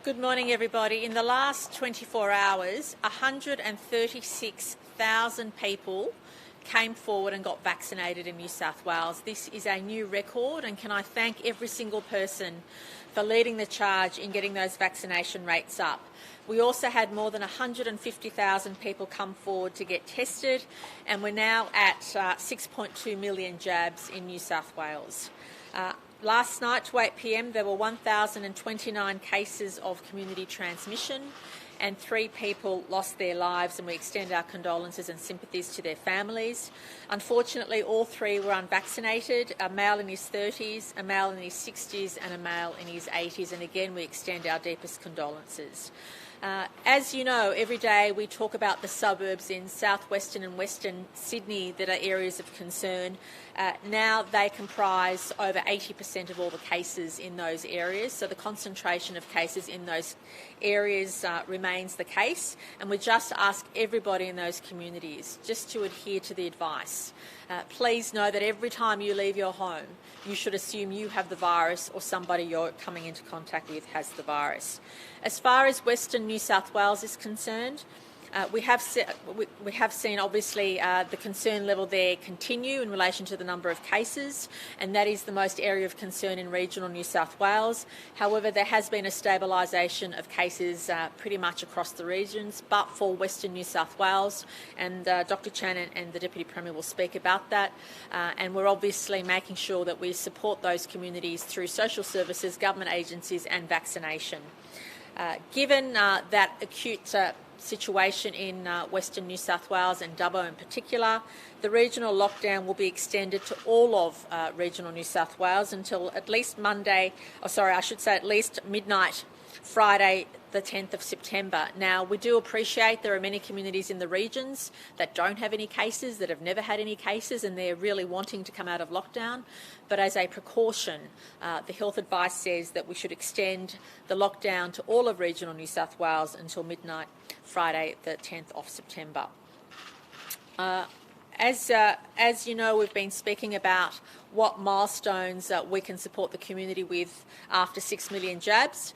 Good morning, everybody. In the last 24 hours, 136,000 people came forward and got vaccinated in New South Wales. This is a new record, and can I thank every single person for leading the charge in getting those vaccination rates up. We also had more than 150,000 people come forward to get tested, and we're now at 6.2 million jabs in New South Wales. Last night to 8 p.m. there were 1,029 cases of community transmission and 3 people lost their lives, and we extend our condolences and sympathies to their families. Unfortunately, all 3 were unvaccinated, a male in his 30s, a male in his 60s and a male in his 80s, and again we extend our deepest condolences. As you know, every day we talk about the suburbs in southwestern and western Sydney that are areas of concern. Now they comprise over 80% of all the cases in those areas, so the concentration of cases in those areas remains the case, and we just ask everybody in those communities just to adhere to the advice. Please know that every time you leave your home, you should assume you have the virus or somebody you're coming into contact with has the virus. As far as Western New South Wales is concerned, we have seen obviously the concern level there continue in relation to the number of cases, and that is the most area of concern in regional New South Wales. However, there has been a stabilisation of cases pretty much across the regions, but for Western New South Wales, and Dr Chan and the Deputy Premier will speak about that, and we're obviously making sure that we support those communities through social services, government agencies and vaccination. Given that acute situation in Western New South Wales and Dubbo in particular, the regional lockdown will be extended to all of regional New South Wales until at least at least midnight Friday the 10th of September. Now, we do appreciate there are many communities in the regions that don't have any cases, that have never had any cases, and they're really wanting to come out of lockdown. But as a precaution, the health advice says that we should extend the lockdown to all of regional New South Wales until midnight Friday the 10th of September. As you know, we've been speaking about what milestones we can support the community with after 6 million jabs.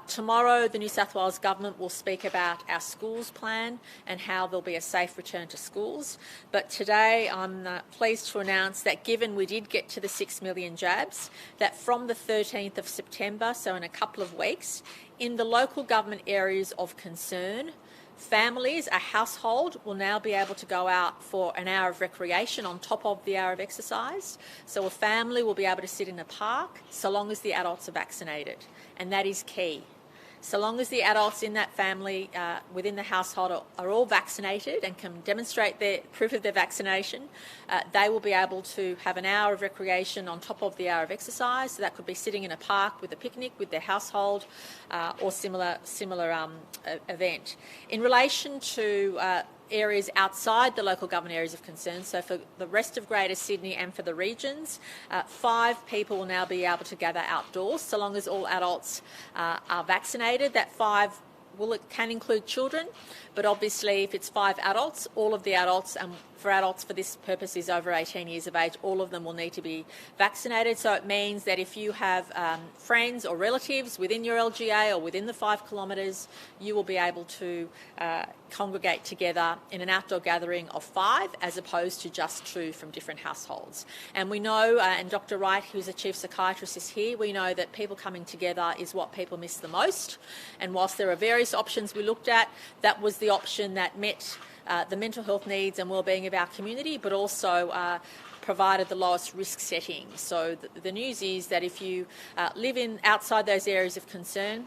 Tomorrow, the New South Wales Government will speak about our schools plan and how there'll be a safe return to schools. But today, I'm pleased to announce that given we did get to the 6 million jabs, that from the 13th of September, so in a couple of weeks, in the local government areas of concern, families, a household, will now be able to go out for an hour of recreation on top of the hour of exercise. So a family will be able to sit in a park so long as the adults are vaccinated, and that is key. So long as the adults in that family within the household are all vaccinated and can demonstrate their proof of their vaccination, they will be able to have an hour of recreation on top of the hour of exercise. So that could be sitting in a park with a picnic with their household or similar event. In relation to areas outside the local government areas of concern, so for the rest of Greater Sydney and for the regions, 5 people will now be able to gather outdoors so long as all adults are vaccinated. That 5 can include children, but obviously if it's 5 adults, all of the adults, and for adults for this purpose is over 18 years of age, all of them will need to be vaccinated. So it means that if you have friends or relatives within your LGA or within the 5 kilometres, you will be able to congregate together in an outdoor gathering of 5 as opposed to just 2 from different households. And we know, and Dr Wright, who's a chief psychiatrist, is here, we know that people coming together is what people miss the most. And whilst there are various options we looked at, that was the option that met the mental health needs and wellbeing of our community, but also provided the lowest risk setting. So the news is that if you live outside those areas of concern,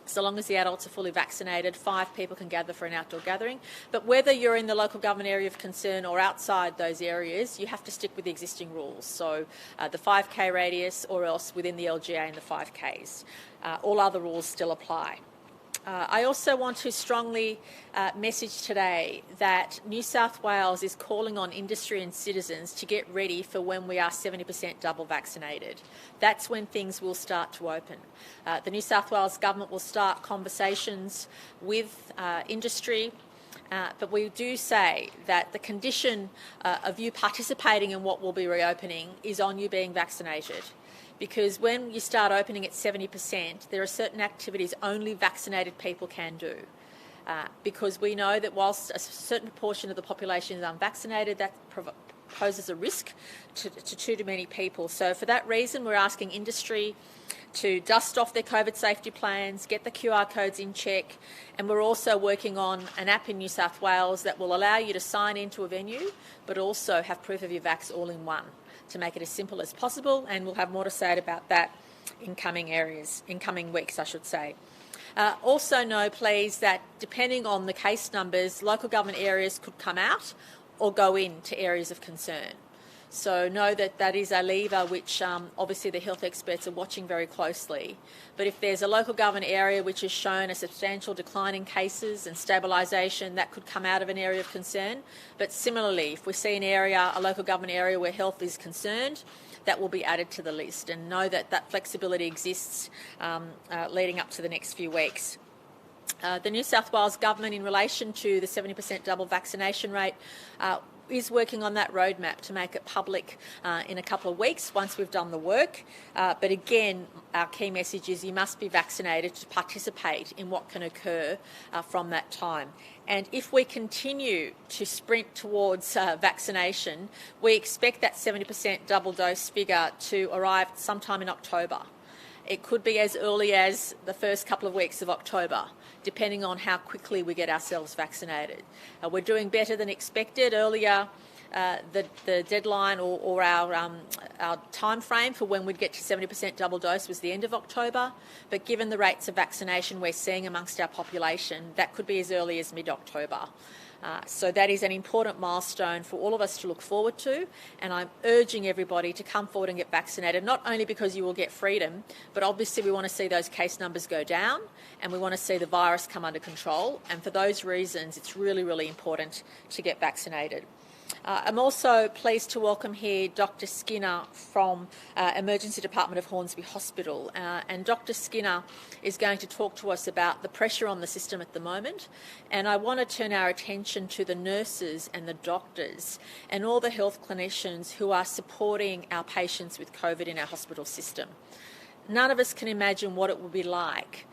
so long as the adults are fully vaccinated, 5 people can gather for an outdoor gathering. But whether you're in the local government area of concern or outside those areas, you have to stick with the existing rules. So the 5K radius or else within the LGA and the 5Ks. All other rules still apply. I also want to strongly message today that New South Wales is calling on industry and citizens to get ready for when we are 70% double vaccinated. That's when things will start to open. The New South Wales Government will start conversations with industry, but we do say that the condition of you participating in what will be reopening is on you being vaccinated. because when you start opening at 70%, there are certain activities only vaccinated people can do. Because we know that whilst a certain proportion of the population is unvaccinated, that poses a risk to too many people. So for that reason, we're asking industry to dust off their COVID safety plans, get the QR codes in check, and we're also working on an app in New South Wales that will allow you to sign into a venue, but also have proof of your vax all in one to make it as simple as possible, and we'll have more to say about that in coming weeks, I should say. Also know, please, that depending on the case numbers, local government areas could come out or go into areas of concern. So know that that is a lever which obviously the health experts are watching very closely. But if there's a local government area which has shown a substantial decline in cases and stabilisation, that could come out of an area of concern. But similarly, if we see a local government area where health is concerned, that will be added to the list, and know that that flexibility exists leading up to the next few weeks. The New South Wales Government, in relation to the 70% double vaccination rate, is working on that roadmap to make it public in a couple of weeks once we've done the work. But again, our key message is you must be vaccinated to participate in what can occur from that time. And if we continue to sprint towards vaccination, we expect that 70% double dose figure to arrive sometime in October. It could be as early as the first couple of weeks of October, depending on how quickly we get ourselves vaccinated. We're doing better than expected. Earlier, the deadline or our time frame for when we'd get to 70% double dose was the end of October, but given the rates of vaccination we're seeing amongst our population, that could be as early as mid-October. So that is an important milestone for all of us to look forward to, and I'm urging everybody to come forward and get vaccinated, not only because you will get freedom, but obviously we want to see those case numbers go down and we want to see the virus come under control, and for those reasons it's really, really important to get vaccinated. I'm also pleased to welcome here Dr. Skinner from Emergency Department of Hornsby Hospital. And Dr. Skinner is going to talk to us about the pressure on the system at the moment. And I want to turn our attention to the nurses and the doctors and all the health clinicians who are supporting our patients with COVID in our hospital system. None of us can imagine what it will be like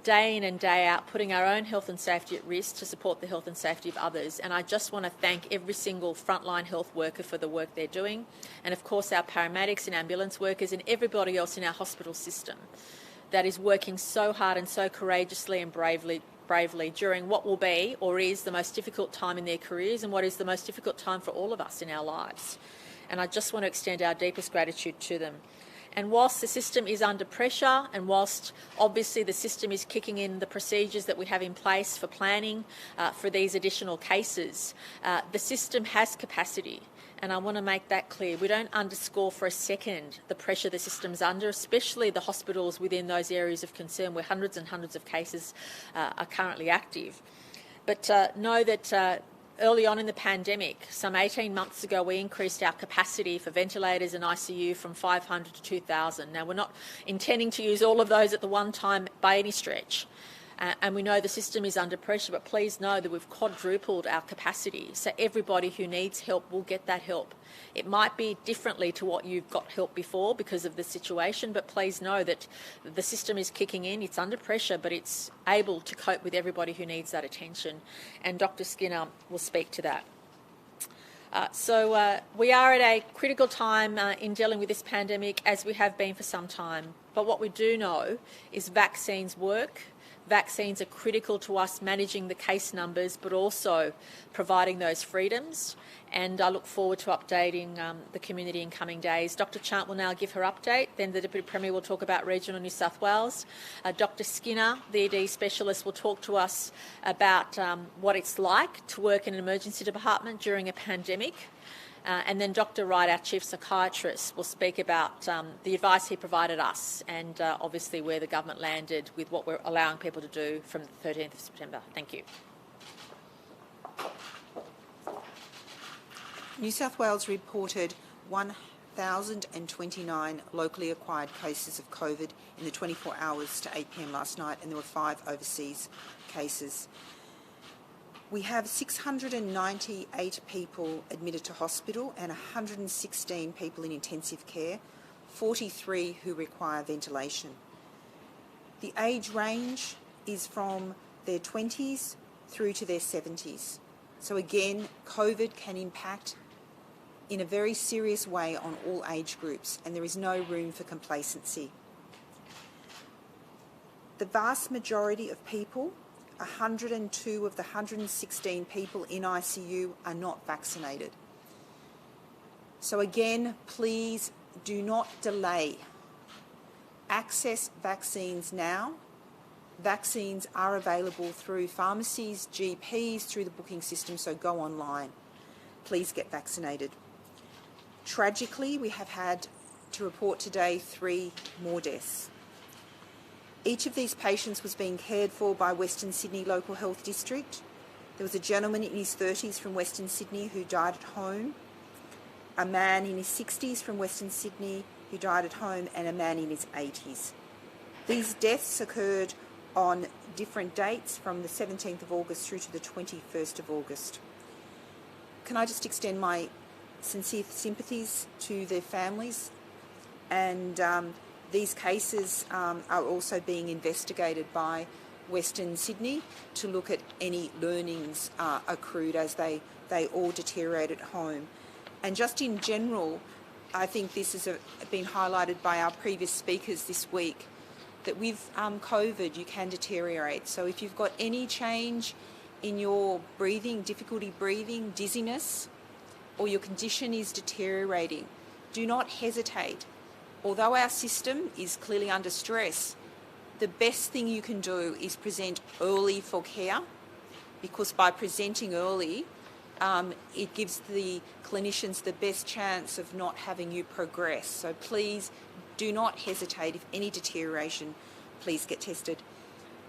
day in and day out, putting our own health and safety at risk to support the health and safety of others. And I just want to thank every single frontline health worker for the work they're doing, and of course our paramedics and ambulance workers and everybody else in our hospital system that is working so hard and so courageously and bravely during what will be or is the most difficult time in their careers and what is the most difficult time for all of us in our lives. And I just want to extend our deepest gratitude to them. And whilst the system is under pressure, and whilst obviously the system is kicking in the procedures that we have in place for planning for these additional cases, the system has capacity. And I want to make that clear. We don't underscore for a second the pressure the system's under, especially the hospitals within those areas of concern where hundreds and hundreds of cases are currently active. But know that early on in the pandemic, some 18 months ago, we increased our capacity for ventilators and ICU from 500 to 2,000. Now, we're not intending to use all of those at the one time by any stretch. And we know the system is under pressure, but please know that we've quadrupled our capacity. So everybody who needs help will get that help. It might be differently to what you've got help before because of the situation, but please know that the system is kicking in. It's under pressure, but it's able to cope with everybody who needs that attention. And Dr. Skinner will speak to that. So we are at a critical time in dealing with this pandemic, as we have been for some time. But what we do know is vaccines work. Vaccines are critical to us managing the case numbers, but also providing those freedoms. And I look forward to updating the community in coming days. Dr. Chant will now give her update. Then the Deputy Premier will talk about regional New South Wales. Dr. Skinner, the ED specialist, will talk to us about what it's like to work in an emergency department during a pandemic. And then Dr. Wright, our Chief Psychiatrist, will speak about the advice he provided us and obviously where the government landed with what we're allowing people to do from the 13th of September. Thank you. New South Wales reported 1,029 locally acquired cases of COVID in the 24 hours to 8 p.m. last night, and there were 5 overseas cases. We have 698 people admitted to hospital and 116 people in intensive care. 43 who require ventilation. The age range is from their 20s through to their 70s. So again, COVID can impact in a very serious way on all age groups, and there is no room for complacency. The vast majority of people, 102 of the 116 people in ICU, are not vaccinated. So again, please do not delay. Access vaccines now. Vaccines are available through pharmacies, GPs, through the booking system, so go online. Please get vaccinated. Tragically, we have had to report today 3 more deaths. Each of these patients was being cared for by Western Sydney Local Health District. There was a gentleman in his 30s from Western Sydney who died at home, a man in his 60s from Western Sydney who died at home, and a man in his 80s. These deaths occurred on different dates from the 17th of August through to the 21st of August. Can I just extend my sincere sympathies to their families, and these cases are also being investigated by Western Sydney to look at any learnings accrued as they all deteriorate at home. And just in general, I think this has been highlighted by our previous speakers this week, that with COVID you can deteriorate. So if you've got any change in your breathing, difficulty breathing, dizziness, or your condition is deteriorating, do not hesitate. Although our system is clearly under stress, the best thing you can do is present early for care, because by presenting early, it gives the clinicians the best chance of not having you progress. So please do not hesitate. If any deterioration, please get tested.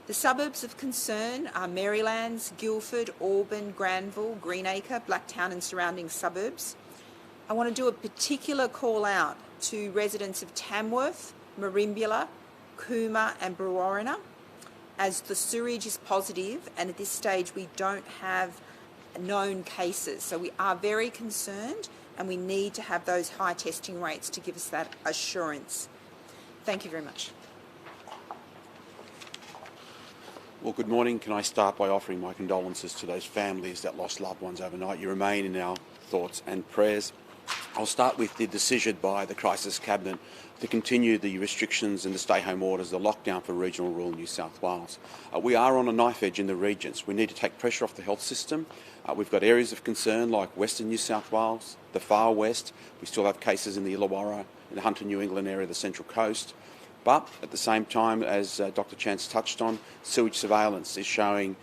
The suburbs of concern are Marylands, Guildford, Auburn, Granville, Greenacre, Blacktown and surrounding suburbs. I want to do a particular call out to residents of Tamworth, Merimbula, Cooma and Brewarrina, as the sewerage is positive, and at this stage we don't have known cases. So we are very concerned, and we need to have those high testing rates to give us that assurance. Thank you very much. Well, good morning. Can I start by offering my condolences to those families that lost loved ones overnight? You remain in our thoughts and prayers. I'll start with the decision by the Crisis Cabinet to continue the restrictions and the stay-home orders, the lockdown for regional rural New South Wales. We are on a knife edge in the regions. We need to take pressure off the health system. We've got areas of concern like Western New South Wales, the far west. We still have cases in the Illawarra, in the Hunter New England area, the Central Coast. But at the same time, as Dr. Chance touched on, sewage surveillance is showing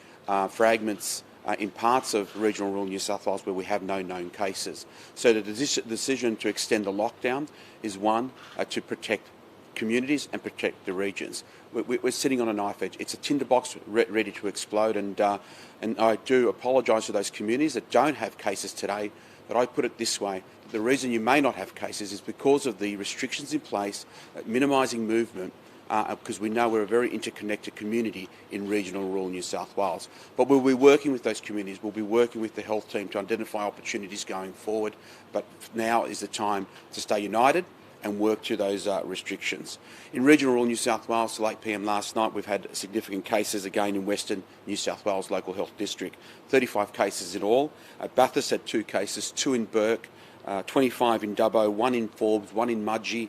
fragments in parts of regional rural New South Wales where we have no known cases. So the decision to extend the lockdown is one, to protect communities and protect the regions. We're sitting on a knife edge. It's a tinderbox ready to explode, and I do apologise to those communities that don't have cases today, but I put it this way: the reason you may not have cases is because of the restrictions in place, minimising movement, because we know we're a very interconnected community in regional rural New South Wales. But we'll be working with those communities, we'll be working with the health team to identify opportunities going forward. But now is the time to stay united and work to those restrictions. In regional rural New South Wales, till 8 p.m. last night, we've had significant cases again in Western New South Wales Local Health District. 35 cases in all. Bathurst had 2 cases, 2 in Burke, 25 in Dubbo, 1 in Forbes, 1 in Mudgee,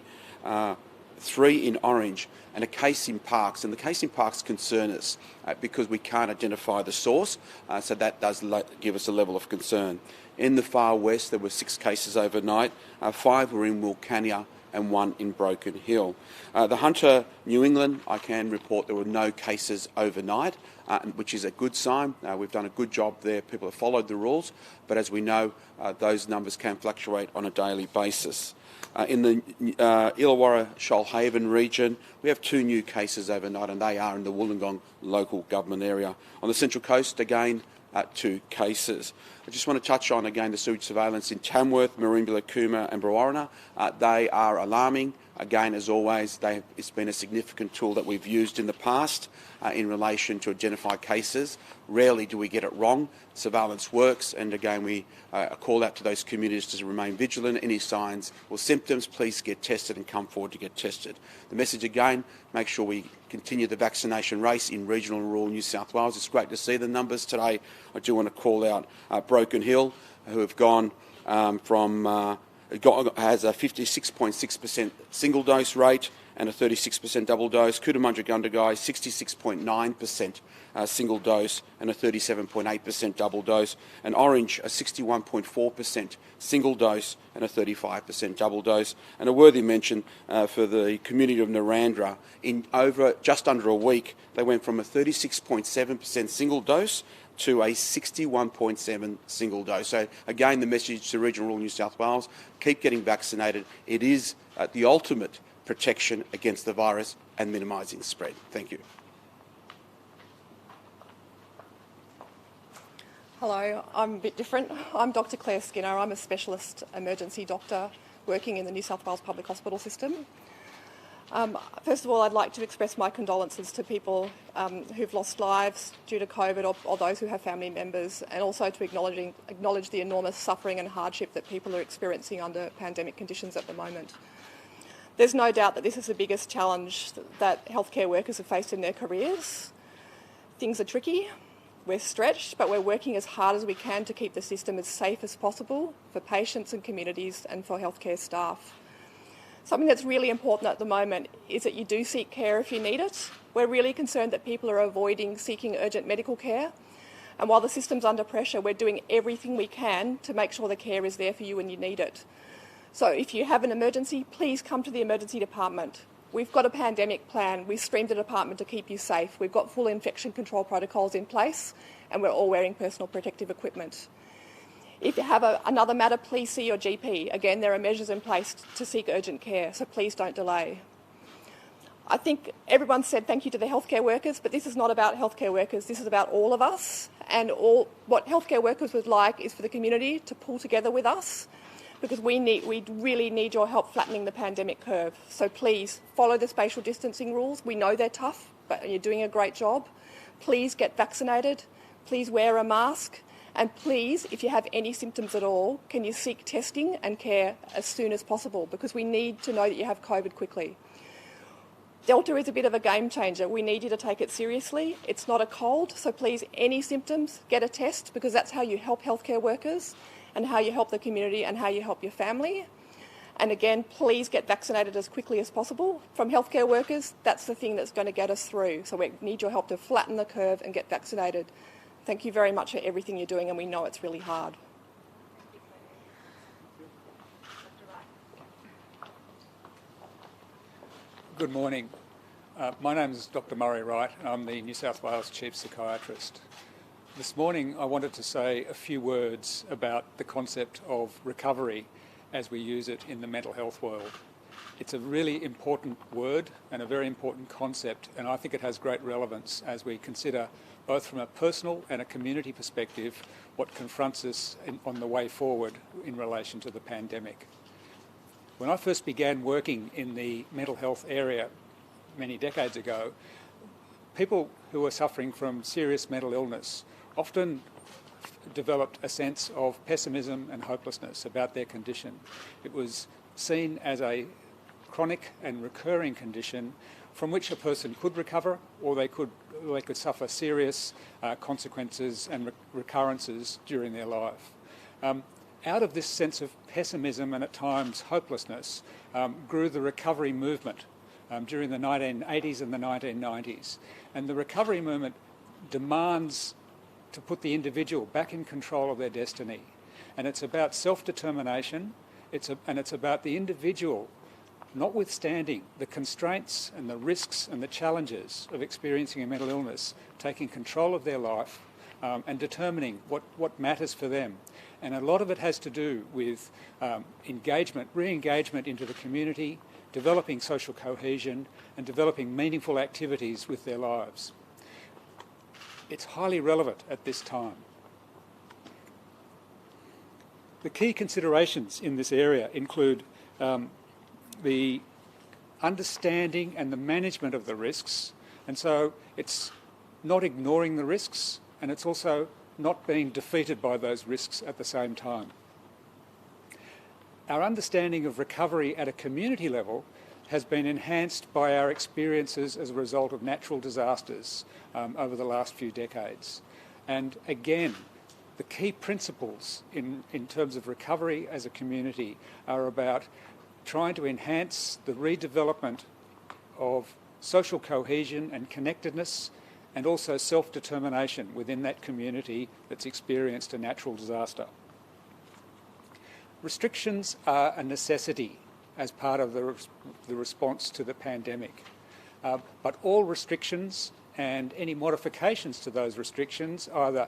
3 in Orange, and a case in Parks. And the case in Parks concern us because we can't identify the source, so that does give us a level of concern. In the far west, there were 6 cases overnight. 5 were in Wilcannia and 1 in Broken Hill. The Hunter New England, I can report there were no cases overnight, which is a good sign. We've done a good job there. People have followed the rules, but as we know, those numbers can fluctuate on a daily basis. In the Illawarra Shoalhaven region, we have 2 new cases overnight, and they are in the Wollongong local government area. On the Central Coast, again, 2 cases. I just want to touch on again the sewage surveillance in Tamworth, Merimbula, Cooma and Brewarrina. They are alarming. Again, as always, it's been a significant tool that we've used in the past in relation to identify cases. Rarely do we get it wrong. Surveillance works, and again, we call out to those communities to remain vigilant. Any signs or symptoms, please get tested and come forward to get tested. The message again, make sure we continue the vaccination race in regional and rural New South Wales. It's great to see the numbers today. I do want to call out Broken Hill, who have gone has a 56.6% single dose rate and a 36% double dose. Cootamundra-Gundagai, 66.9% single dose and a 37.8% double dose. And Orange, a 61.4% single dose and a 35% double dose. And a worthy mention for the community of Narrandera, in just under a week, they went from a 36.7% single dose to a 61.7 single dose. So again, the message to regional rural New South Wales, keep getting vaccinated. It is the ultimate protection against the virus and minimising spread. Thank you. Hello, I'm a bit different. I'm Dr Claire Skinner. I'm a specialist emergency doctor working in the New South Wales public hospital system. First of all, I'd like to express my condolences to people who've lost lives due to COVID or those who have family members, and also to acknowledge the enormous suffering and hardship that people are experiencing under pandemic conditions at the moment. There's no doubt that this is the biggest challenge that healthcare workers have faced in their careers. Things are tricky, we're stretched, but we're working as hard as we can to keep the system as safe as possible for patients and communities and for healthcare staff. Something that's really important at the moment is that you do seek care if you need it. We're really concerned that people are avoiding seeking urgent medical care. And while the system's under pressure, we're doing everything we can to make sure the care is there for you when you need it. So if you have an emergency, please come to the emergency department. We've got a pandemic plan. We've streamed the department to keep you safe. We've got full infection control protocols in place, and we're all wearing personal protective equipment. If you have another matter, please see your GP. Again, there are measures in place to seek urgent care, so please don't delay. I think everyone said thank you to the healthcare workers, but this is not about healthcare workers. This is about all of us, and what healthcare workers would like is for the community to pull together with us, because we really need your help flattening the pandemic curve. So please follow the spatial distancing rules. We know they're tough, but you're doing a great job. Please get vaccinated. Please wear a mask. And please, if you have any symptoms at all, can you seek testing and care as soon as possible, because we need to know that you have COVID quickly. Delta is a bit of a game changer. We need you to take it seriously. It's not a cold, so please, any symptoms, get a test, because that's how you help healthcare workers and how you help the community and how you help your family. And again, please get vaccinated as quickly as possible. From healthcare workers, that's the thing that's going to get us through. So we need your help to flatten the curve and get vaccinated. Thank you very much for everything you're doing, and we know it's really hard. Good morning. My name is Dr Murray Wright. I'm the New South Wales Chief Psychiatrist. This morning I wanted to say a few words about the concept of recovery as we use it in the mental health world. It's a really important word and a very important concept, and I think it has great relevance as we consider, both from a personal and a community perspective, what confronts us on the way forward in relation to the pandemic. When I first began working in the mental health area many decades ago, people who were suffering from serious mental illness often developed a sense of pessimism and hopelessness about their condition. It was seen as a chronic and recurring condition from which a person could recover, or they could suffer serious consequences and recurrences during their life. Out of this sense of pessimism and at times hopelessness grew the recovery movement during the 1980s and the 1990s. And the recovery movement demands to put the individual back in control of their destiny. And it's about self-determination, and it's about the individual, notwithstanding the constraints and the risks and the challenges of experiencing a mental illness, taking control of their life and determining what matters for them. And a lot of it has to do with engagement, re-engagement into the community, developing social cohesion and developing meaningful activities with their lives. It's highly relevant at this time. The key considerations in this area include the understanding and the management of the risks, and so it's not ignoring the risks, and it's also not being defeated by those risks at the same time. Our understanding of recovery at a community level has been enhanced by our experiences as a result of natural disasters over the last few decades. And again, the key principles in terms of recovery as a community are about trying to enhance the redevelopment of social cohesion and connectedness, and also self-determination within that community that's experienced a natural disaster. Restrictions are a necessity as part of the response to the pandemic. But all restrictions and any modifications to those restrictions, either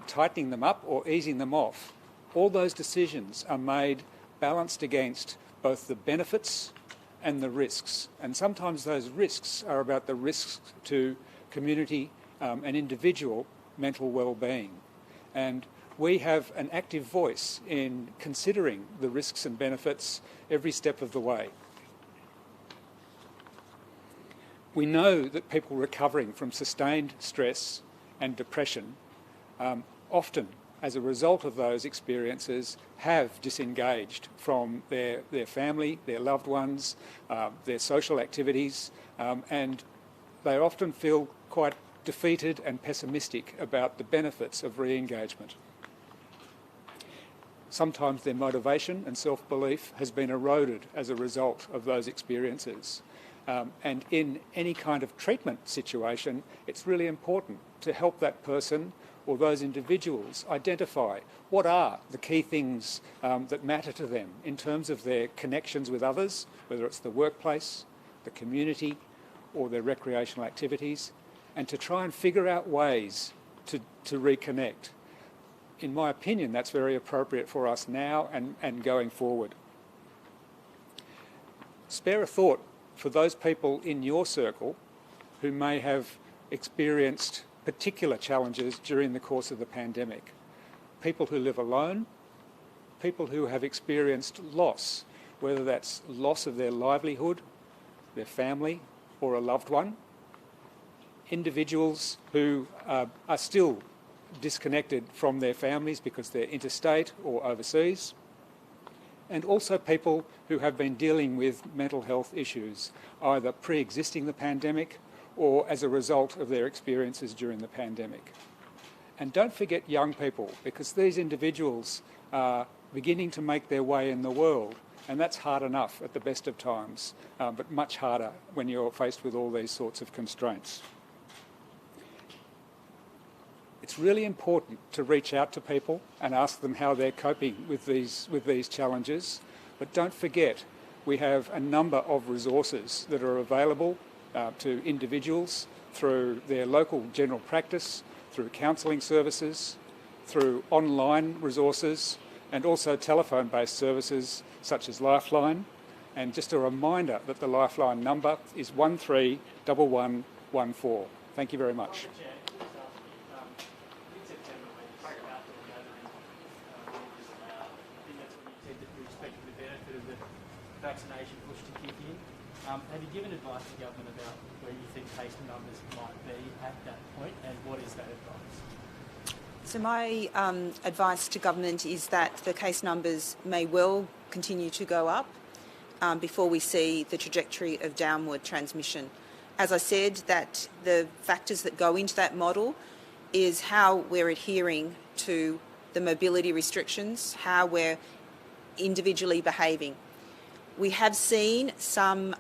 tightening them up or easing them off, all those decisions are made balanced against both the benefits and the risks. And sometimes those risks are about the risks to community and individual mental well-being. And we have an active voice in considering the risks and benefits every step of the way. We know that people recovering from sustained stress and depression often, as a result of those experiences, have disengaged from their family, their loved ones, their social activities, and they often feel quite defeated and pessimistic about the benefits of re-engagement. Sometimes their motivation and self-belief has been eroded as a result of those experiences. And in any kind of treatment situation, it's really important to help that person or those individuals identify what are the key things that matter to them in terms of their connections with others, whether it's the workplace, the community, or their recreational activities, and to try and figure out ways to reconnect. In my opinion, that's very appropriate for us now and going forward. Spare a thought for those people in your circle who may have experienced particular challenges during the course of the pandemic. People who live alone, people who have experienced loss, whether that's loss of their livelihood, their family, or a loved one. Individuals who are still disconnected from their families because they're interstate or overseas, and also people who have been dealing with mental health issues, either pre-existing the pandemic or as a result of their experiences during the pandemic. And don't forget young people, because these individuals are beginning to make their way in the world, and that's hard enough at the best of times, but much harder when you're faced with all these sorts of constraints. It's really important to reach out to people and ask them how they're coping with these challenges. But don't forget, we have a number of resources that are available to individuals through their local general practice, through counselling services, through online resources, and also telephone-based services such as Lifeline. And just a reminder that the Lifeline number is 131114. Thank you very much. Vaccination push to kick in. Have you given advice to government about where you think case numbers might be at that point, and what is that advice? So my advice to government is that the case numbers may well continue to go up before we see the trajectory of downward transmission. As I said, that the factors that go into that model is how we're adhering to the mobility restrictions, how we're individually behaving. We have seen some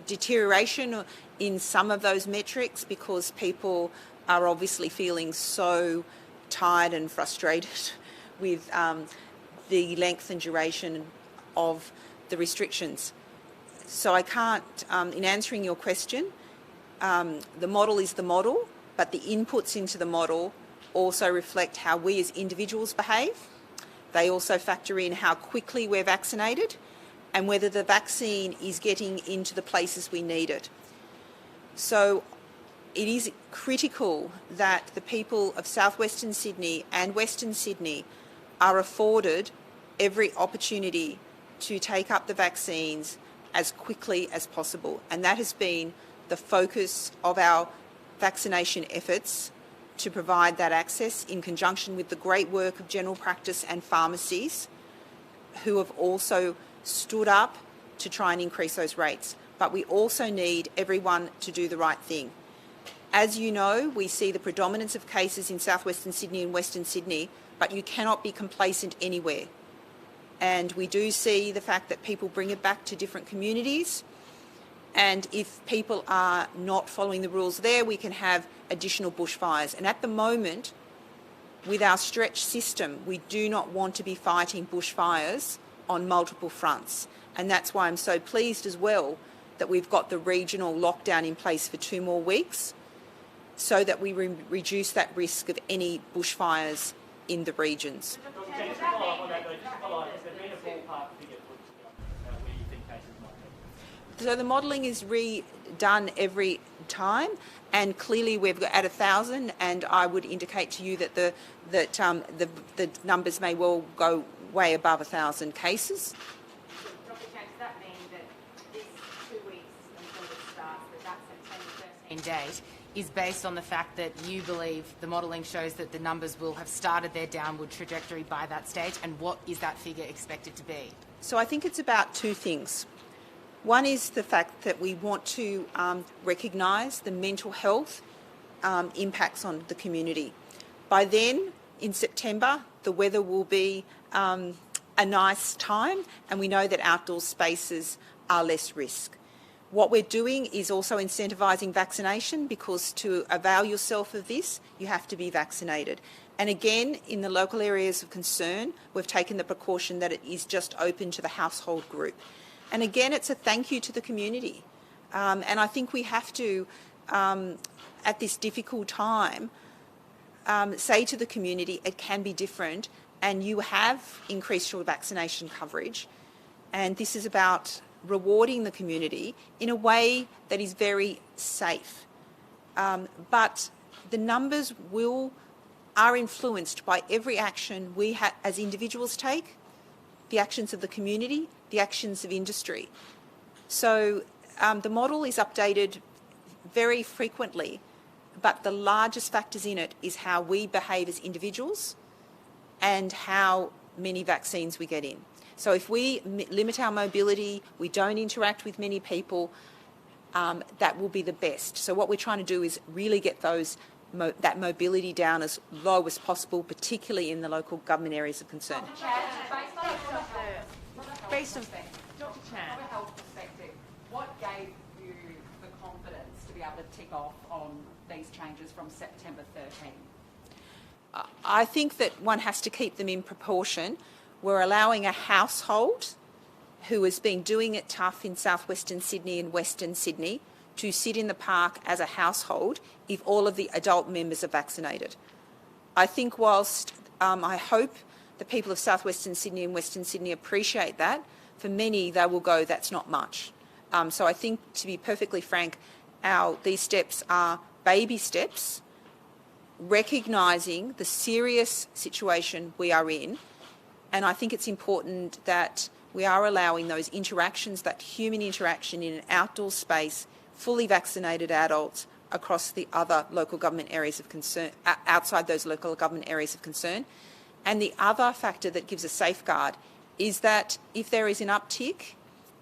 deterioration in some of those metrics because people are obviously feeling so tired and frustrated with the length and duration of the restrictions. So I can't, in answering your question, the model is the model, but the inputs into the model also reflect how we as individuals behave. They also factor in how quickly we're vaccinated and whether the vaccine is getting into the places we need it. So it is critical that the people of southwestern Sydney and Western Sydney are afforded every opportunity to take up the vaccines as quickly as possible. And that has been the focus of our vaccination efforts to provide that access in conjunction with the great work of general practice and pharmacies who have also stood up to try and increase those rates. But we also need everyone to do the right thing. As you know, we see the predominance of cases in southwestern Sydney and Western Sydney, but you cannot be complacent anywhere. And we do see the fact that people bring it back to different communities. And if people are not following the rules there, we can have additional bushfires. And at the moment, with our stretched system, we do not want to be fighting bushfires on multiple fronts. And that's why I'm so pleased as well that we've got the regional lockdown in place for 2 more weeks so that we reduce that risk of any bushfires in the regions. So the modelling is redone every time, and clearly we've got at 1,000, and I would indicate to you that the numbers may well go way above 1,000 cases. So, Dr. Chan, does that mean that this 2 weeks until it starts, that September 13 date is based on the fact that you believe the modelling shows that the numbers will have started their downward trajectory by that stage, and what is that figure expected to be? So I think it's about 2 things. One is the fact that we want to recognise the mental health impacts on the community. By then, in September, the weather will be a nice time, and we know that outdoor spaces are less risk. What we're doing is also incentivising vaccination, because to avail yourself of this, you have to be vaccinated. And again, in the local areas of concern, we've taken the precaution that it is just open to the household group. And again, it's a thank you to the community. And I think we have to, at this difficult time, say to the community, it can be different, and you have increased your vaccination coverage. And this is about rewarding the community in a way that is very safe. But the numbers are influenced by every action we as individuals take, the actions of the community, the actions of industry. So the model is updated very frequently, but the largest factors in it is how we behave as individuals and how many vaccines we get in. So if we limit our mobility, we don't interact with many people, that will be the best. So what we're trying to do is really get that mobility down as low as possible, particularly in the local government areas of concern. Based on Dr. Chan, from a health perspective, what gave you the confidence to be able to tick off on these changes from September 13? I think that one has to keep them in proportion. We're allowing a household who has been doing it tough in southwestern Sydney and western Sydney to sit in the park as a household if all of the adult members are vaccinated. I think whilst I hope the people of southwestern Sydney and western Sydney appreciate that, for many they will go, that's not much. So I think, to be perfectly frank, these steps are baby steps, recognising the serious situation we are in. And I think it's important that we are allowing those interactions, that human interaction in an outdoor space, fully vaccinated adults across the other local government areas of concern, outside those local government areas of concern. And the other factor that gives a safeguard is that if there is an uptick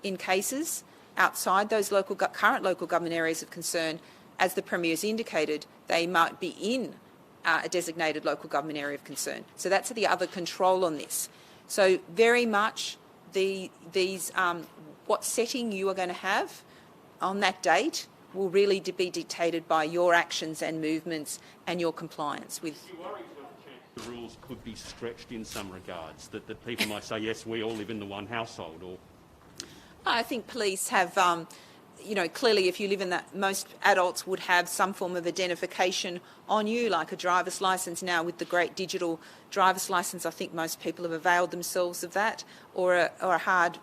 in cases outside those current local government areas of concern, as the Premier's indicated, they might be in a designated local government area of concern. So that's the other control on this. So very much what setting you are going to have on that date will really be dictated by your actions and movements and your compliance with. The rules could be stretched in some regards, that people might say, yes, we all live in the one household, or... I think police have, clearly if you live in that, most adults would have some form of identification on you, like a driver's licence. Now with the great digital driver's licence, I think most people have availed themselves of that, or a hard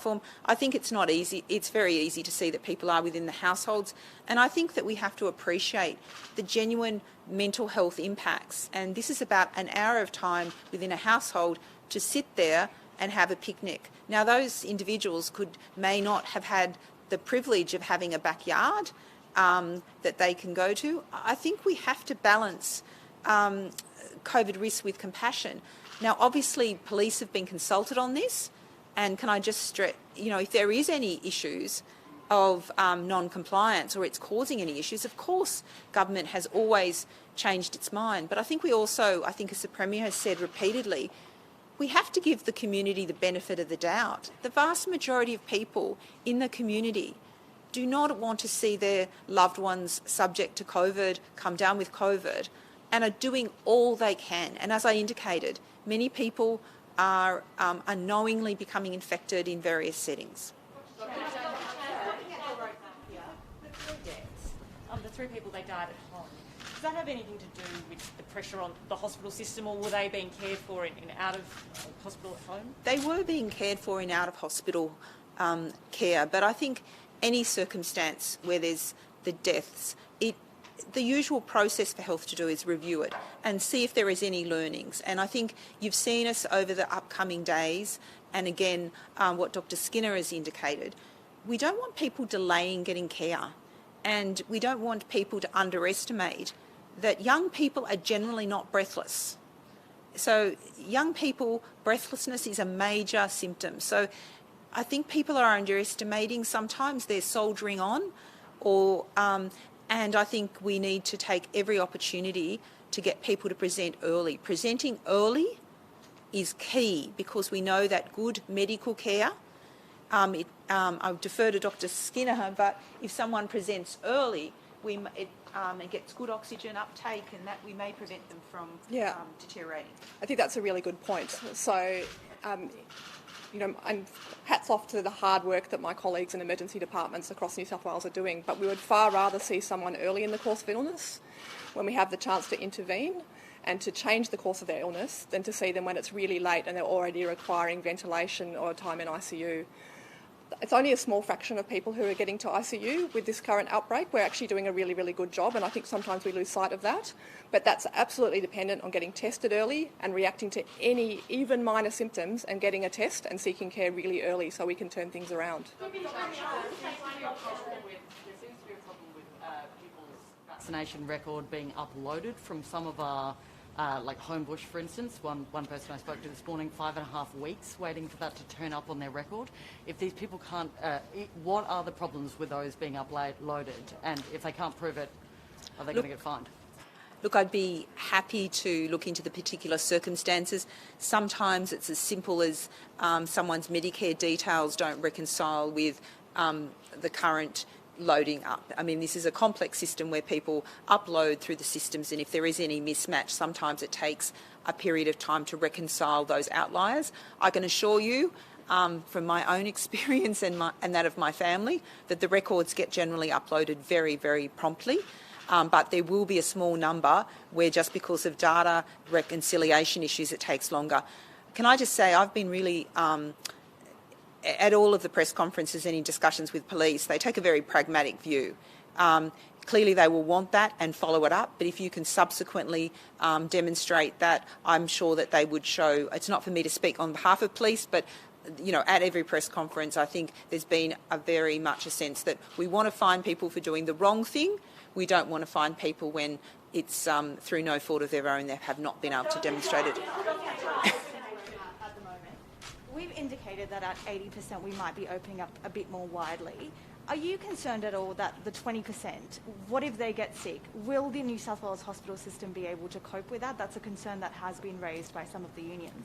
form. I think it's not easy. It's very easy to see that people are within the households, and I think that we have to appreciate the genuine mental health impacts. And this is about an hour of time within a household to sit there and have a picnic. Now those individuals may not have had the privilege of having a backyard that they can go to. I think we have to balance COVID risk with compassion. Now, obviously, police have been consulted on this, and can I just stress, if there is any issues of non-compliance or it's causing any issues, of course, government has always changed its mind. But I think we also, as the Premier has said repeatedly, we have to give the community the benefit of the doubt. The vast majority of people in the community do not want to see their loved ones subject to COVID, come down with COVID, and are doing all they can. And as I indicated, many people are unknowingly becoming infected in various settings. The 3 people, they died at home. Does that have anything to do with the pressure on the hospital system, or were they being cared for in out of hospital at home? They were being cared for in out-of-hospital care, but I think any circumstance where there's the deaths, the usual process for health to do is review it and see if there is any learnings. And I think you've seen us over the upcoming days, and again, what Dr. Skinner has indicated. We don't want people delaying getting care, and we don't want people to underestimate that young people are generally not breathless. So young people, breathlessness is a major symptom. So I think people are underestimating sometimes they're soldiering on, and I think we need to take every opportunity to get people to present early. Presenting early is key because we know that good medical care, I defer to Dr. Skinner, but if someone presents early, it gets good oxygen uptake, and that we may prevent them from deteriorating. I think that's a really good point. So, and hats off to the hard work that my colleagues in emergency departments across New South Wales are doing, but we would far rather see someone early in the course of illness when we have the chance to intervene and to change the course of their illness than to see them when it's really late and they're already requiring ventilation or time in ICU. It's only a small fraction of people who are getting to ICU with this current outbreak. We're actually doing a really, really good job, and I think sometimes we lose sight of that. But that's absolutely dependent on getting tested early and reacting to any even minor symptoms and getting a test and seeking care really early so we can turn things around. There seems to be a problem with people's vaccination record being uploaded from some of our like Homebush, for instance, one person I spoke to this morning, 5.5 weeks waiting for that to turn up on their record. If these people can't, what are the problems with those being uploaded? And if they can't prove it, are they going to get fined? Look, I'd be happy to look into the particular circumstances. Sometimes it's as simple as someone's Medicare details don't reconcile with the current loading up. I mean, this is a complex system where people upload through the systems, and if there is any mismatch, sometimes it takes a period of time to reconcile those outliers. I can assure you, from my own experience and that of my family, that the records get generally uploaded very, very promptly. But there will be a small number where just because of data reconciliation issues it takes longer. Can I just say I've been really at all of the press conferences and in discussions with police, they take a very pragmatic view. Clearly they will want that and follow it up, but if you can subsequently demonstrate that, I'm sure that they would show. It's not for me to speak on behalf of police, but at every press conference I think there's been a very much a sense that we want to find people for doing the wrong thing. We don't want to find people when it's through no fault of their own they have not been able to demonstrate it. We've indicated that at 80% we might be opening up a bit more widely. Are you concerned at all that the 20%, what if they get sick? Will the New South Wales hospital system be able to cope with that? That's a concern that has been raised by some of the unions.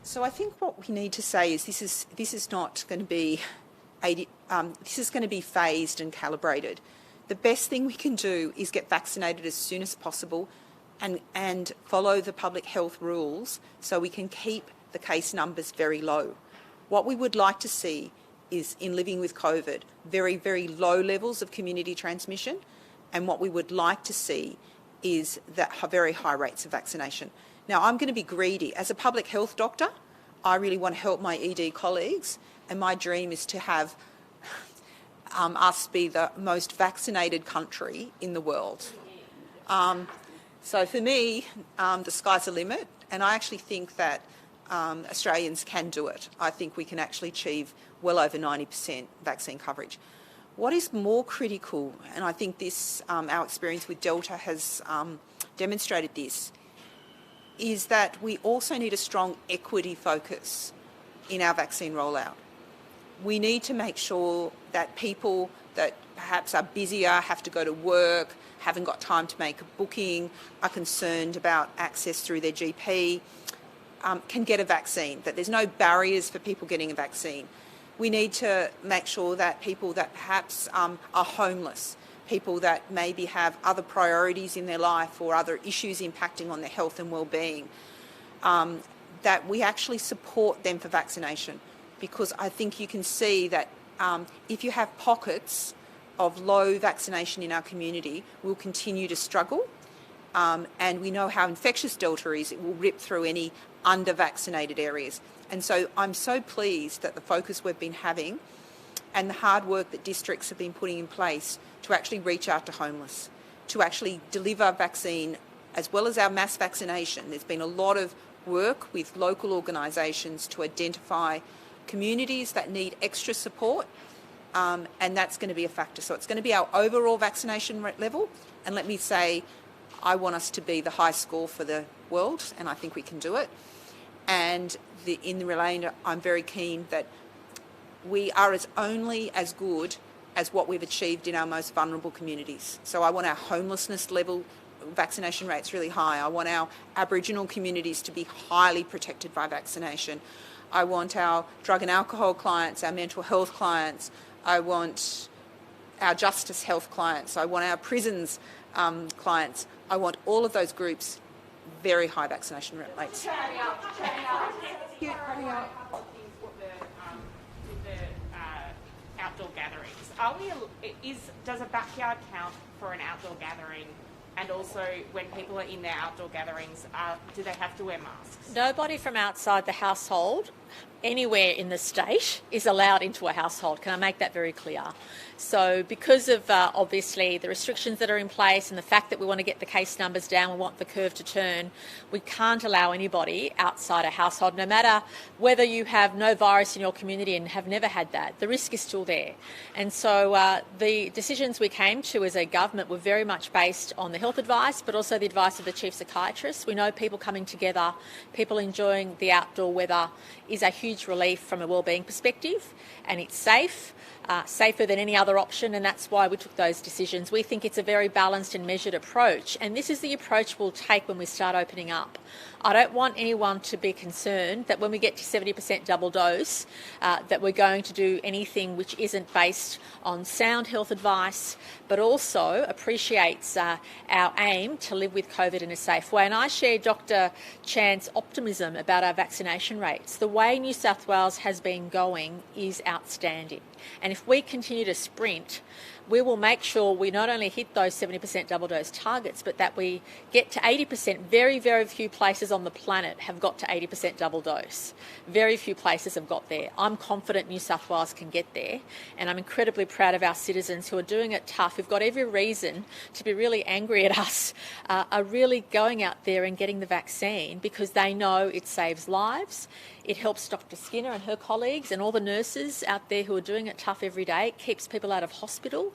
So I think what we need to say is this is not going to be this is going to be phased and calibrated. The best thing we can do is get vaccinated as soon as possible and follow the public health rules so we can keep the case numbers very low. What we would like to see is, in living with COVID, very, very low levels of community transmission, and what we would like to see is that very high rates of vaccination. Now, I'm going to be greedy. As a public health doctor, I really want to help my ED colleagues, and my dream is to have us be the most vaccinated country in the world. So for me, the sky's the limit, and I actually think that Australians can do it. I think we can actually achieve well over 90% vaccine coverage. What is more critical, and I think this, our experience with Delta has demonstrated this, is that we also need a strong equity focus in our vaccine rollout. We need to make sure that people that perhaps are busier, have to go to work, haven't got time to make a booking, are concerned about access through their GP, can get a vaccine, that there's no barriers for people getting a vaccine. We need to make sure that people that perhaps are homeless, people that maybe have other priorities in their life or other issues impacting on their health and well-being, that we actually support them for vaccination. Because I think you can see that if you have pockets of low vaccination in our community, we'll continue to struggle. And we know how infectious Delta is. It will rip through any under-vaccinated areas. And so I'm so pleased that the focus we've been having and the hard work that districts have been putting in place to actually reach out to homeless, to actually deliver vaccine as well as our mass vaccination. There's been a lot of work with local organisations to identify communities that need extra support, and that's going to be a factor. So it's going to be our overall vaccination level, and let me say, I want us to be the high score for the world, and I think we can do it. And in the remainder, I'm very keen that we are only as good as what we've achieved in our most vulnerable communities. So I want our homelessness level vaccination rates really high. I want our Aboriginal communities to be highly protected by vaccination. I want our drug and alcohol clients, our mental health clients. I want our justice health clients. I want our prisons clients. I want all of those groups very high vaccination rates. Outdoor gatherings. Does a backyard count for an outdoor gathering? And also, when people are in their outdoor gatherings, do they have to wear masks? Nobody from outside the household, anywhere in the state, is allowed into a household. Can I make that very clear? So because of obviously the restrictions that are in place and the fact that we want to get the case numbers down, we want the curve to turn, we can't allow anybody outside a household, no matter whether you have no virus in your community and have never had that. The risk is still there. And so the decisions we came to as a government were very much based on the health advice, but also the advice of the chief psychiatrist. We know people coming together, people enjoying the outdoor weather is a huge relief from a wellbeing perspective, and it's safe. Safer than any other option, and that's why we took those decisions. We think it's a very balanced and measured approach, and this is the approach we'll take when we start opening up. I don't want anyone to be concerned that when we get to 70% double dose, that we're going to do anything which isn't based on sound health advice, but also appreciates our aim to live with COVID in a safe way. And I share Dr. Chan's optimism about our vaccination rates. The way New South Wales has been going is outstanding. And if we continue to sprint, we will make sure we not only hit those 70% double dose targets, but that we get to 80%. Very, very few places on the planet have got to 80% double dose. Very few places have got there. I'm confident New South Wales can get there, and I'm incredibly proud of our citizens who are doing it tough, who've got every reason to be really angry at us, are really going out there and getting the vaccine because they know it saves lives. It helps Dr. Skinner and her colleagues and all the nurses out there who are doing it tough every day. It keeps people out of hospital.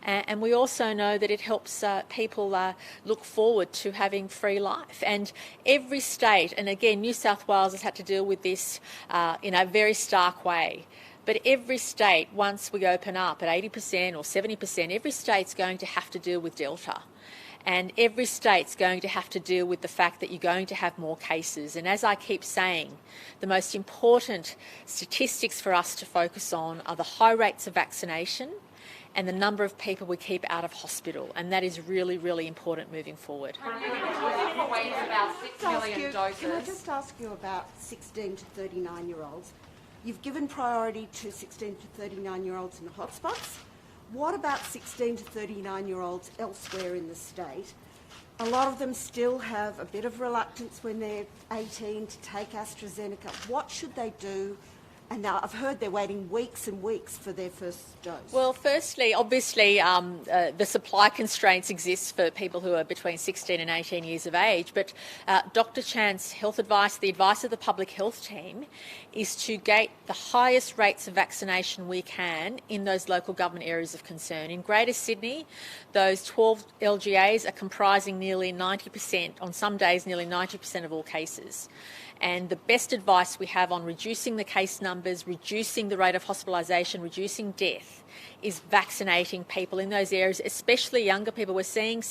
And we also know that it helps people look forward to having free life. And every state, and again, New South Wales has had to deal with this in a very stark way. But every state, once we open up at 80% or 70%, every state's going to have to deal with Delta. And every state's going to have to deal with the fact that you're going to have more cases. And as I keep saying, the most important statistics for us to focus on are the high rates of vaccination and the number of people we keep out of hospital. And that is really, really important moving forward. Can I just ask you about 16 to 39-year-olds? You've given priority to 16 to 39-year-olds in the hotspots. What about 16 to 39-year-olds elsewhere in the state? A lot of them still have a bit of reluctance when they're 18 to take AstraZeneca. What should they do And now I've heard they're waiting weeks and weeks for their first dose. Well, firstly, obviously, the supply constraints exist for people who are between 16 and 18 years of age, but Dr. Chan's health advice, the advice of the public health team, is to gate the highest rates of vaccination we can in those local government areas of concern. In Greater Sydney, those 12 LGAs are comprising nearly 90%, on some days nearly 90% of all cases. And the best advice we have on reducing the case numbers, reducing the rate of hospitalisation, reducing death, is vaccinating people in those areas, especially younger people. We're seeing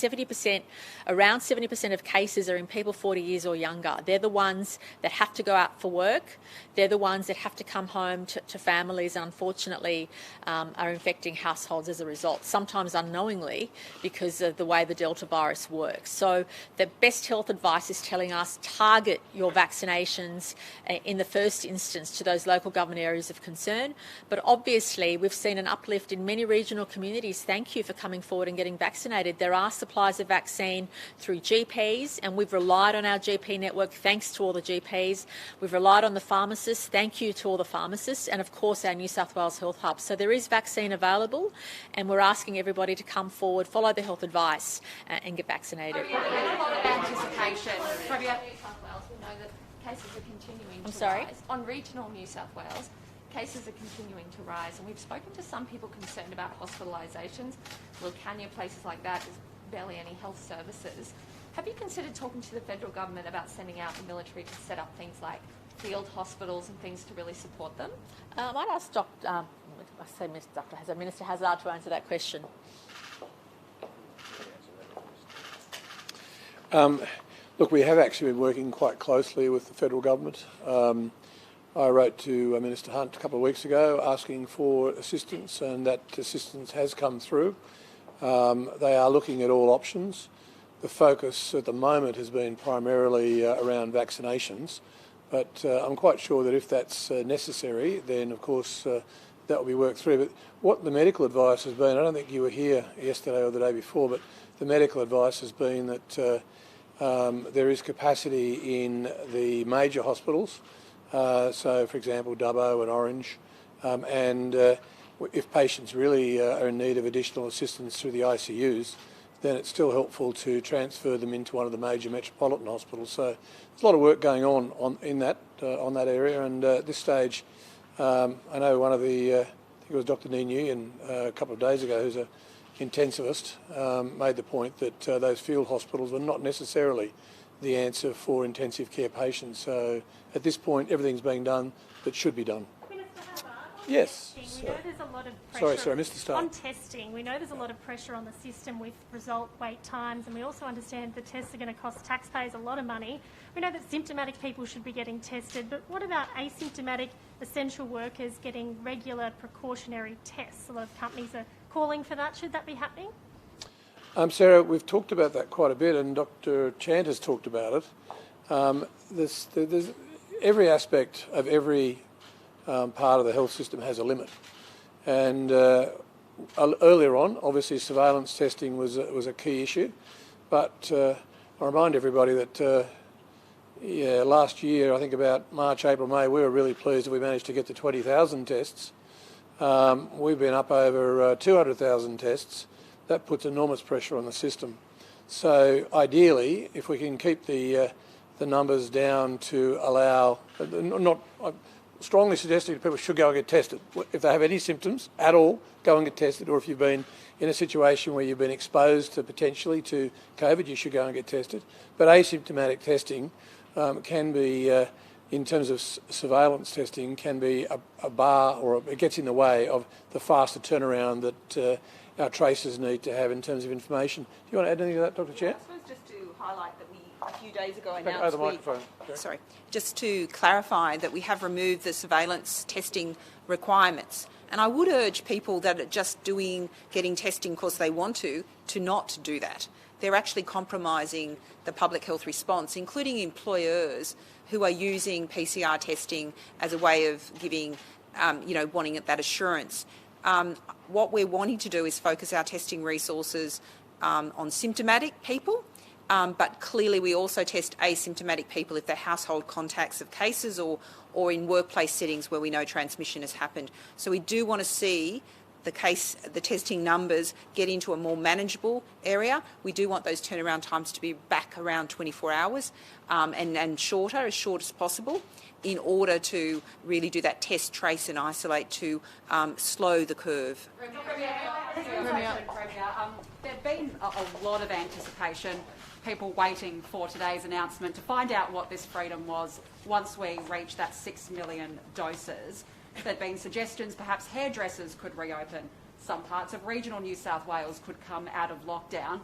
around 70% of cases are in people 40 years or younger. They're the ones that have to go out for work. They're the ones that have to come home to families and unfortunately are infecting households as a result, sometimes unknowingly because of the way the Delta virus works. So the best health advice is telling us target your vaccinations in the first instance to those local government areas of concern. But obviously we've seen an uplift in many regional communities. Thank you for coming forward and getting vaccinated. There are supplies of vaccine through GPs, and we've relied on our GP network. Thanks to all the GPs. We've relied on the pharmacists. Thank you to all the pharmacists, and of course our New South Wales Health Hub. So there is vaccine available, and we're asking everybody to come forward, follow the health advice, and get vaccinated. A lot of anticipation. New South Wales, we know that cases are continuing to rise. On regional New South Wales, cases are continuing to rise, and we've spoken to some people concerned about hospitalisations. Wilcannia, places like that, there's barely any health services. Have you considered talking to the federal government about sending out the military to set up things like field hospitals and things to really support them? I might ask Minister Hazard to answer that question. Look, we have actually been working quite closely with the federal government. I wrote to Minister Hunt a couple of weeks ago asking for assistance, and that assistance has come through. They are looking at all options. The focus at the moment has been primarily around vaccinations, but I'm quite sure that if that's necessary, then of course that will be worked through. But what the medical advice has been, I don't think you were here yesterday or the day before, but the medical advice has been that there is capacity in the major hospitals. So, for example, Dubbo and Orange, and if patients really are in need of additional assistance through the ICUs, then it's still helpful to transfer them into one of the major metropolitan hospitals. So there's a lot of work going on in that area, and at this stage, I know one of the, I think it was Dr. Ni Nguyen a couple of days ago, who's an intensivist, made the point that those field hospitals were not necessarily the answer for intensive care patients. So at this point, everything's being done that should be done. Yes. We know there's a lot of pressure Sorry, Mr. Starr. on testing. We know there's a lot of pressure on the system with result wait times, and we also understand the tests are going to cost taxpayers a lot of money. We know that symptomatic people should be getting tested, but what about asymptomatic essential workers getting regular precautionary tests? A lot of companies are calling for that. Should that be happening? Sarah, we've talked about that quite a bit, and Dr. Chant has talked about it. There's every aspect of every part of the health system has a limit, and earlier on, obviously, surveillance testing was a key issue. But I remind everybody that last year, I think about March, April, May, we were really pleased that we managed to get to 20,000 tests. We've been up over 200,000 tests. That puts enormous pressure on the system. So ideally, if we can keep the numbers down to allow, I'm strongly suggesting that people should go and get tested. If they have any symptoms at all, go and get tested, or if you've been in a situation where you've been exposed to potentially to COVID, you should go and get tested. But asymptomatic testing can be, in terms of surveillance testing, can be a bar, or it gets in the way of the faster turnaround that our tracers need to have in terms of information. Do you want to add anything to that, Dr. Chair? I suppose just to highlight that we a few days ago announced just to clarify that we have removed the surveillance testing requirements. And I would urge people that are just getting testing because they want to not do that. They're actually compromising the public health response, including employers who are using PCR testing as a way of giving, wanting that assurance. What we're wanting to do is focus our testing resources on symptomatic people but clearly we also test asymptomatic people if they're household contacts of cases or in workplace settings where we know transmission has happened. So we do want to see the testing numbers get into a more manageable area. We do want those turnaround times to be back around 24 hours and shorter, as short as possible, in order to really do that test, trace and isolate to slow the curve. There's been a lot of anticipation, people waiting for today's announcement to find out what this freedom was once we reach that 6 million doses. There have been suggestions perhaps hairdressers could reopen, some parts of regional New South Wales could come out of lockdown.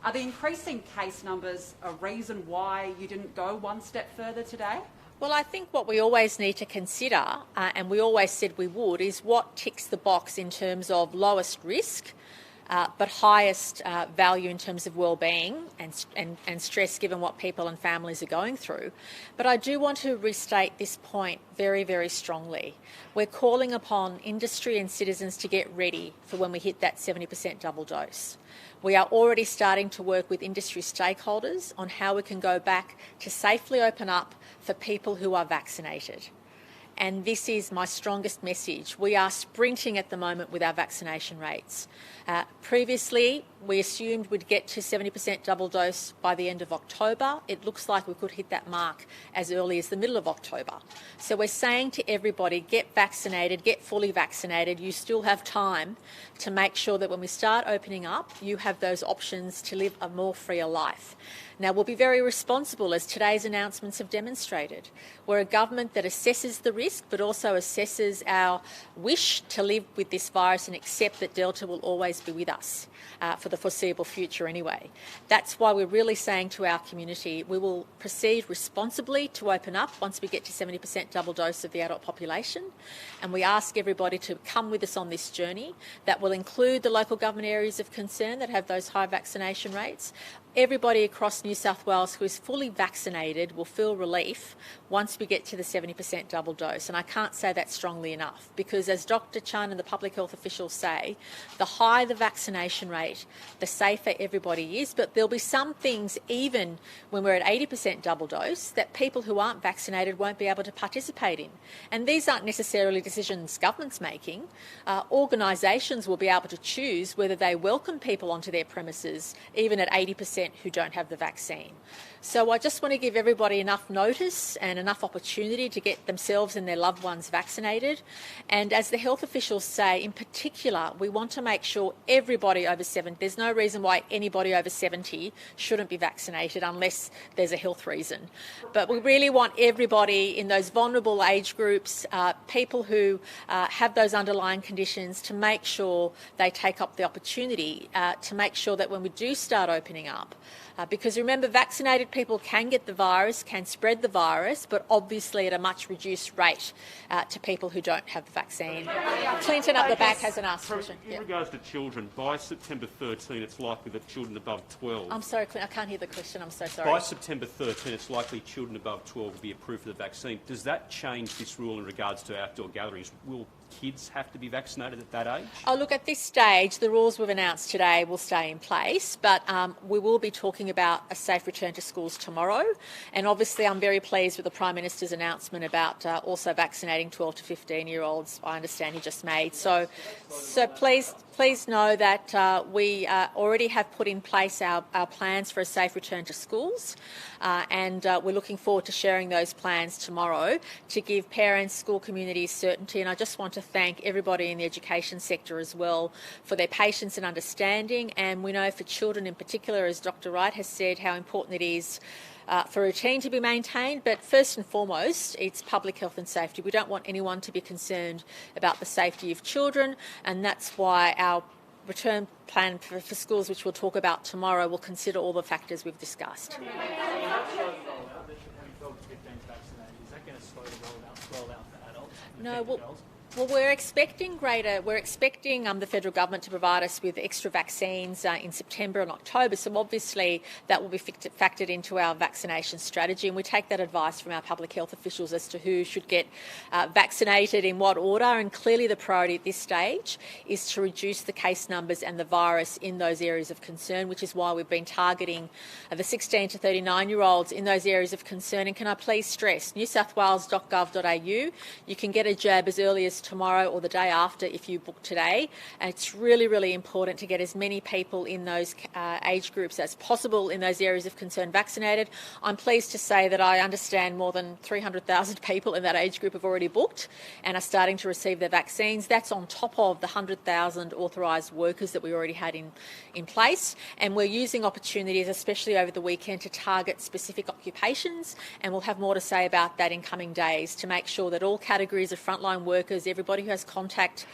Are the increasing case numbers a reason why you didn't go one step further today? Well, I think what we always need to consider, and we always said we would, is what ticks the box in terms of lowest risk, but highest value in terms of well-being and stress given what people and families are going through. But I do want to restate this point very, very strongly. We're calling upon industry and citizens to get ready for when we hit that 70% double dose. We are already starting to work with industry stakeholders on how we can go back to safely open up for people who are vaccinated. And this is my strongest message. We are sprinting at the moment with our vaccination rates. Previously, we assumed we'd get to 70% double dose by the end of October. It looks like we could hit that mark as early as the middle of October. So we're saying to everybody, get vaccinated, get fully vaccinated. You still have time to make sure that when we start opening up, you have those options to live a more freer life. Now, we'll be very responsible, as today's announcements have demonstrated. We're a government that assesses the risk, but also assesses our wish to live with this virus and accept that Delta will always be with us for the foreseeable future anyway. That's why we're really saying to our community, we will proceed responsibly to open up once we get to 70% double dose of the adult population. And we ask everybody to come with us on this journey. That will include the local government areas of concern that have those high vaccination rates. Everybody across New South Wales who is fully vaccinated will feel relief once we get to the 70% double dose. And I can't say that strongly enough, because as Dr. Chan and the public health officials say, the higher the vaccination rate, the safer everybody is. But there'll be some things, even when we're at 80% double dose, that people who aren't vaccinated won't be able to participate in. And these aren't necessarily decisions government's making. Organisations will be able to choose whether they welcome people onto their premises, even at 80%, who don't have the vaccine. So I just want to give everybody enough notice and enough opportunity to get themselves and their loved ones vaccinated. And as the health officials say, in particular, we want to make sure everybody over 70, there's no reason why anybody over 70 shouldn't be vaccinated unless there's a health reason. But we really want everybody in those vulnerable age groups, people who have those underlying conditions, to make sure they take up the opportunity to make sure that when we do start opening up, because remember, vaccinated people can get the virus, can spread the virus, but obviously at a much reduced rate to people who don't have the vaccine. Clinton up the back has an asked question. In regards to children, by September 13, it's likely that children above 12... I'm sorry, Clinton, I can't hear the question. I'm so sorry. By September 13, it's likely children above 12 will be approved for the vaccine. Does that change this rule in regards to outdoor gatherings? Will kids have to be vaccinated at that age? Oh, look, at this stage, the rules we've announced today will stay in place, but we will be talking about a safe return to schools tomorrow. And obviously, I'm very pleased with the Prime Minister's announcement about also vaccinating 12 to 15-year-olds, I understand he just made. So please know that we already have put in place our plans for a safe return to schools, and we're looking forward to sharing those plans tomorrow to give parents, school communities certainty. And I just want to thank everybody in the education sector as well for their patience and understanding. And we know for children in particular, as Dr. Wright has said, how important it is for routine to be maintained, but first and foremost, it's public health and safety. We don't want anyone to be concerned about the safety of children, and that's why our return plan for schools, which we'll talk about tomorrow, will consider all the factors we've discussed. Is that going to slow the rollout for adults? No, well, Well, we're expecting the federal government to provide us with extra vaccines in September and October. So obviously that will be factored into our vaccination strategy, and we take that advice from our public health officials as to who should get vaccinated in what order. And clearly the priority at this stage is to reduce the case numbers and the virus in those areas of concern, which is why we've been targeting the 16 to 39-year-olds in those areas of concern. And can I please stress, newsouthwales.gov.au, you can get a jab as early as tomorrow or the day after if you book today. And it's really, really important to get as many people in those age groups as possible in those areas of concern vaccinated. I'm pleased to say that I understand more than 300,000 people in that age group have already booked and are starting to receive their vaccines. That's on top of the 100,000 authorised workers that we already had in place. And we're using opportunities, especially over the weekend, to target specific occupations, and we'll have more to say about that in coming days to make sure that all categories of frontline workers, everybody who has contact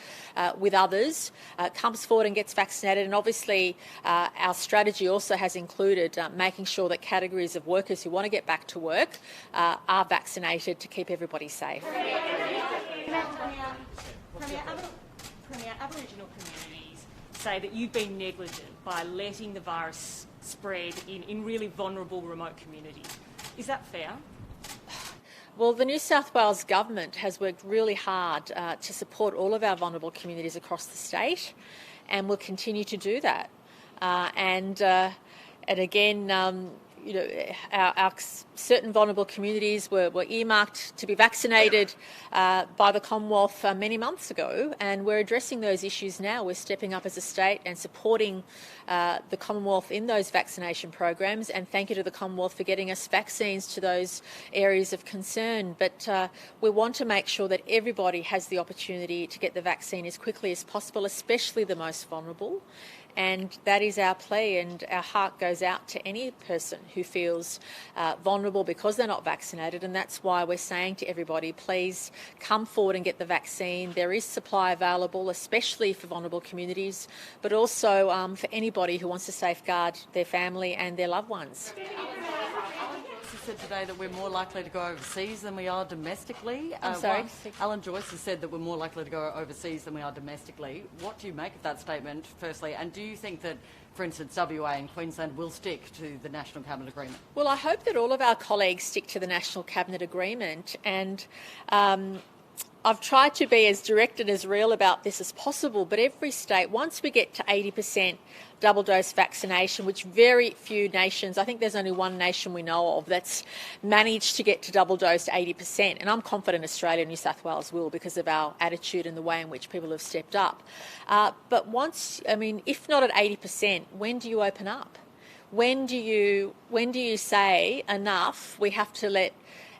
with others, comes forward and gets vaccinated. And obviously our strategy also has included making sure that categories of workers who want to get back to work are vaccinated to keep everybody safe. Premier, Aboriginal communities say that you've been negligent by letting the virus spread in really vulnerable remote communities. Is that fair? Well, the New South Wales government has worked really hard to support all of our vulnerable communities across the state, and will continue to do that. And again, our certain vulnerable communities were earmarked to be vaccinated by the Commonwealth many months ago, and we're addressing those issues now. We're stepping up as a state and supporting the Commonwealth in those vaccination programs, and thank you to the Commonwealth for getting us vaccines to those areas of concern. But we want to make sure that everybody has the opportunity to get the vaccine as quickly as possible, especially the most vulnerable. And that is our plea, and our heart goes out to any person who feels vulnerable because they're not vaccinated, and that's why we're saying to everybody, please come forward and get the vaccine. There is supply available, especially for vulnerable communities, but also for anybody who wants to safeguard their family and their loved ones. Said today that we're more likely to go overseas than we are domestically. I'm sorry? Alan Joyce has said that we're more likely to go overseas than we are domestically. What do you make of that statement, firstly? And do you think that, for instance, WA and Queensland will stick to the National Cabinet Agreement? Well, I hope that all of our colleagues stick to the National Cabinet Agreement, and I've tried to be as direct and as real about this as possible, but every state, once we get to 80% double dose vaccination, which very few nations, I think there's only one nation we know of that's managed to get to double dose 80%, and I'm confident Australia and New South Wales will because of our attitude and the way in which people have stepped up. But once, if not at 80%, when do you open up? When do you say enough, we have to let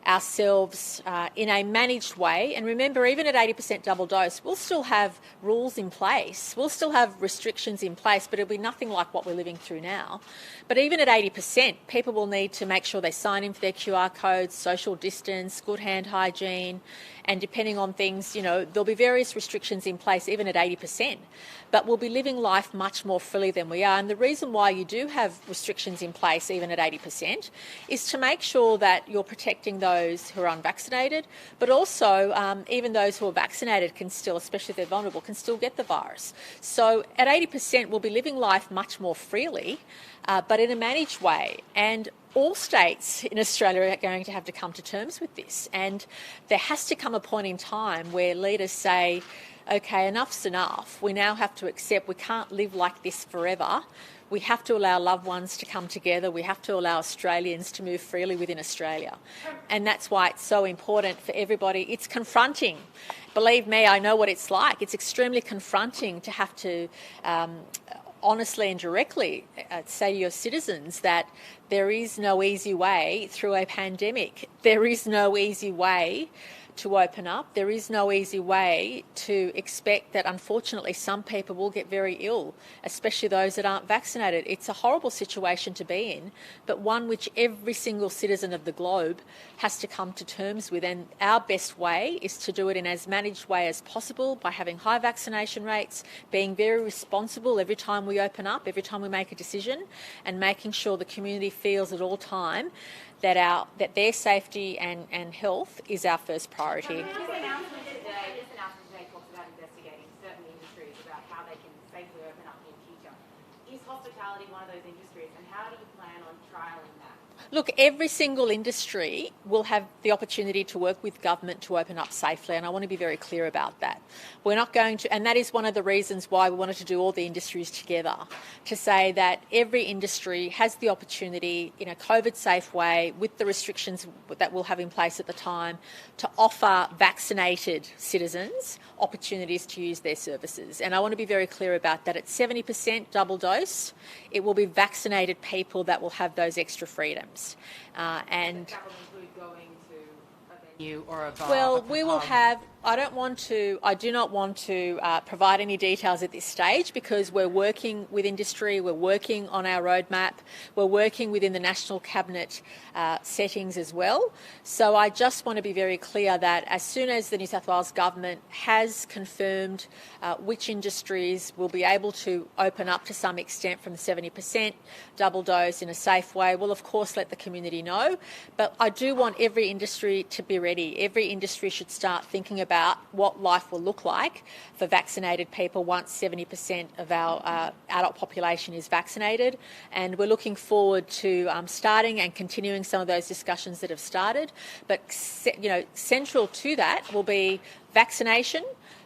ourselves in a managed way? And remember, even at 80% double dose, we'll still have rules in place, we'll still have restrictions in place, but it'll be nothing like what we're living through now. But even at 80%, people will need to make sure they sign in for their QR codes, social distance, good hand hygiene, and depending on things, there'll be various restrictions in place even at 80%. But we'll be living life much more freely than we are. And the reason why you do have restrictions in place even at 80% is to make sure that you're protecting those who are unvaccinated, but also even those who are vaccinated can still, especially if they're vulnerable, can still get the virus. So at 80%, we'll be living life much more freely, but in a managed way. And all states in Australia are going to have to come to terms with this. And there has to come a point in time where leaders say, OK, enough's enough. We now have to accept we can't live like this forever. We have to allow loved ones to come together. We have to allow Australians to move freely within Australia. And that's why it's so important for everybody. It's confronting. Believe me, I know what it's like. It's extremely confronting to have to honestly and directly say to your citizens that there is no easy way through a pandemic. There is no easy way to open up. There is no easy way to expect that, unfortunately, some people will get very ill, especially those that aren't vaccinated. It's a horrible situation to be in, but one which every single citizen of the globe has to come to terms with. And our best way is to do it in as managed way as possible by having high vaccination rates, being very responsible every time we open up, every time we make a decision, and making sure the community feels at all time that their safety and health is our first priority. This announcement today hospitality one of those industries, and how do you plan on trialling that? Look, every single industry will have the opportunity to work with government to open up safely, and I want to be very clear about that. We're not going to, and that is one of the reasons why we wanted to do all the industries together, to say that every industry has the opportunity in a COVID-safe way, with the restrictions that we'll have in place at the time, to offer vaccinated citizens opportunities to use their services. And I want to be very clear about that. At 70% double dose, it will be vaccinated people that will have those extra freedoms. And Does that include going to a venue or a bar? well, we will have. I do not want to provide any details at this stage, because we're working with industry, we're working on our roadmap, we're working within the National Cabinet settings as well. So I just want to be very clear that as soon as the New South Wales Government has confirmed which industries will be able to open up to some extent from the 70% double dose in a safe way, we'll of course let the community know. But I do want every industry to be ready. Every industry should start thinking about what life will look like for vaccinated people once 70% of our adult population is vaccinated. And we're looking forward to starting and continuing some of those discussions that have started. But central to that will be vaccination,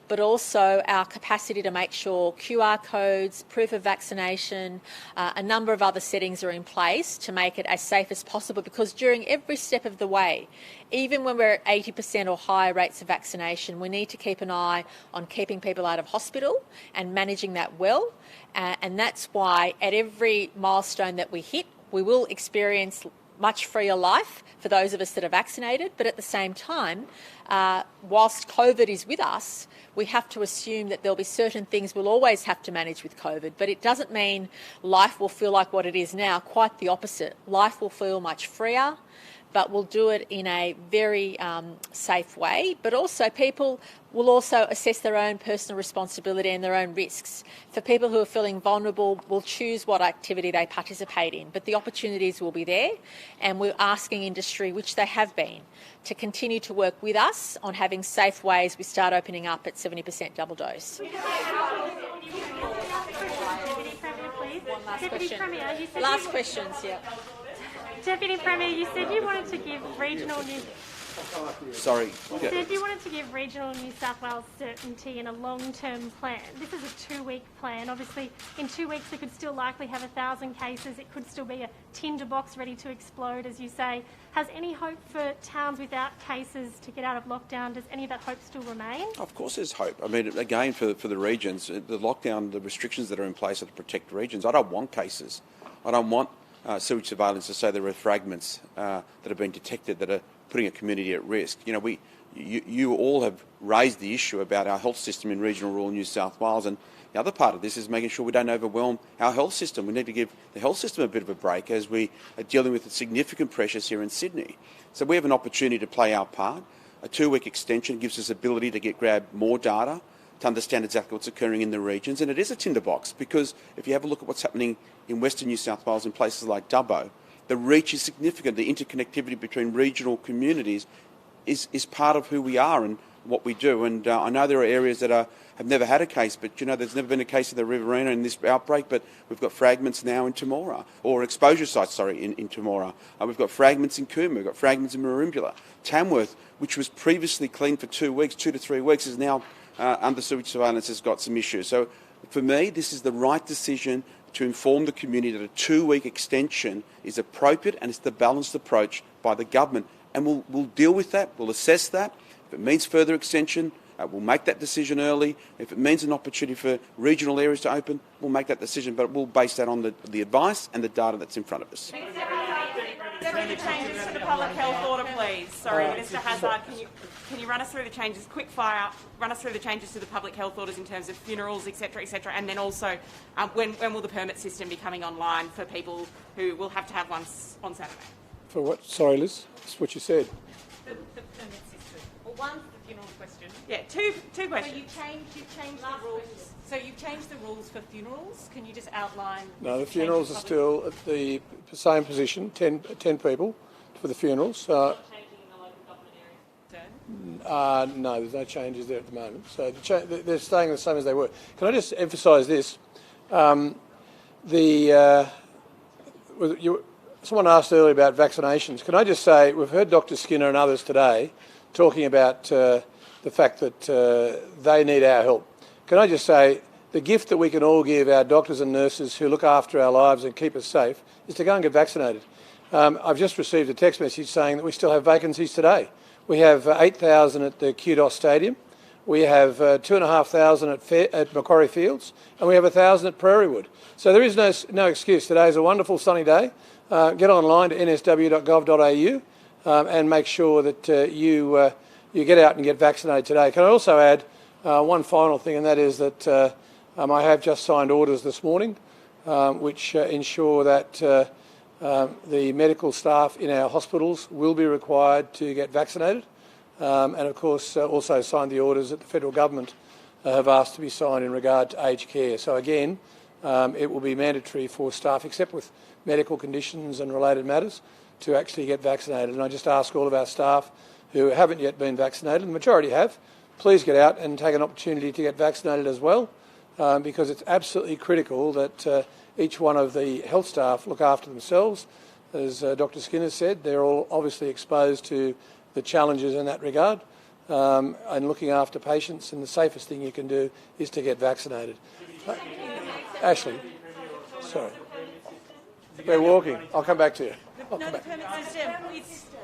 but also our capacity to make sure QR codes, proof of vaccination, a number of other settings are in place to make it as safe as possible, because during every step of the way, even when we're at 80% or higher rates of vaccination, we need to keep an eye on keeping people out of hospital and managing that well. And that's why at every milestone that we hit, we will experience much freer life for those of us that are vaccinated, but at the same time, whilst COVID is with us, we have to assume that there'll be certain things we'll always have to manage with COVID, but it doesn't mean life will feel like what it is now. Quite the opposite. Life will feel much freer, but we'll do it in a very safe way. But also people will also assess their own personal responsibility and their own risks. For people who are feeling vulnerable, will choose what activity they participate in, but the opportunities will be there, and we're asking industry, which they have been, to continue to work with us on having safe ways we start opening up at 70% double dose. Last questions, yeah. Deputy Premier, you said you wanted to give regional New... Sorry. You said you wanted to give regional New South Wales certainty in a long-term plan. This is a 2-week plan. Obviously, in 2 weeks we could still likely have 1,000 cases. It could still be a tinderbox ready to explode, as you say. Has any hope for towns without cases to get out of lockdown? Does any of that hope still remain? Of course there's hope. I mean, again, for the regions, the lockdown, the restrictions that are in place are to protect regions. I don't want cases. I don't want sewage surveillance to say there are fragments that have been detected that are putting a community at risk. You know, you all have raised the issue about our health system in regional rural New South Wales, and the other part of this is making sure we don't overwhelm our health system. We need to give the health system a bit of a break as we are dealing with significant pressures here in Sydney. So we have an opportunity to play our part. A 2-week extension gives us the ability to grab more data, to understand exactly what's occurring in the regions. And it is a tinderbox, because if you have a look at what's happening in Western New South Wales and places like Dubbo, the reach is significant. The interconnectivity between regional communities is part of who we are and what we do. And I know there are areas that have never had a case, but you know, there's never been a case of the Riverina in this outbreak, but we've got fragments now in Temora, or exposure sites, in Temora. We've got fragments in Cooma, we've got fragments in Merimbula. Tamworth, which was previously clean for 2 weeks, 2 to 3 weeks, is now under sewage surveillance, has got some issues. So for me, this is the right decision to inform the community that a 2-week extension is appropriate, and it's the balanced approach by the government. And we'll deal with that, we'll assess that. If it means further extension, we'll make that decision early. If it means an opportunity for regional areas to open, we'll make that decision, but we'll base that on the advice and the data that's in front of us. Deputy, changes to the public health order, please. Sorry, Minister Hazzard, can you run us through the changes, quick fire, run us through the changes to the public health orders in terms of funerals, etc., and then also when will the permit system be coming online for people who will have to have one on Saturday? For what? Sorry, Liz, that's what you said. The permit system. Well, one's the funeral question. Yeah, two questions. So you've changed the rules. So you've changed the rules for funerals. Can you just outline? No, the funerals are still at the same position. 10 people for the funerals. Not changing in the local government areas? No, there's no changes there at the moment. So they're staying the same as they were. Can I just emphasise this? someone asked earlier about vaccinations. Can I just say, we've heard Dr. Skinner and others today talking about the fact that they need our help. Can I just say, the gift that we can all give our doctors and nurses who look after our lives and keep us safe is to go and get vaccinated. I've just received a text message saying that we still have vacancies today. We have 8,000 at the Kudos Stadium, we have 2,500 at Macquarie Fields, and we have 1,000 at Prairie Wood. So there is no excuse. Today is a wonderful sunny day. Get online to nsw.gov.au and make sure that you get out and get vaccinated today. Can I also add one final thing, and that is that I have just signed orders this morning which ensure that the medical staff in our hospitals will be required to get vaccinated, and of course also signed the orders that the federal government have asked to be signed in regard to aged care. So again, it will be mandatory for staff, except with medical conditions and related matters, to actually get vaccinated. And I just ask all of our staff who haven't yet been vaccinated, and the majority have, please get out and take an opportunity to get vaccinated as well, because it's absolutely critical that each one of the health staff look after themselves. As Dr. Skinner said, they're all obviously exposed to the challenges in that regard, and looking after patients, and the safest thing you can do is to get vaccinated. Ashley, sorry. We're walking. I'll come back to you. No, the permit system.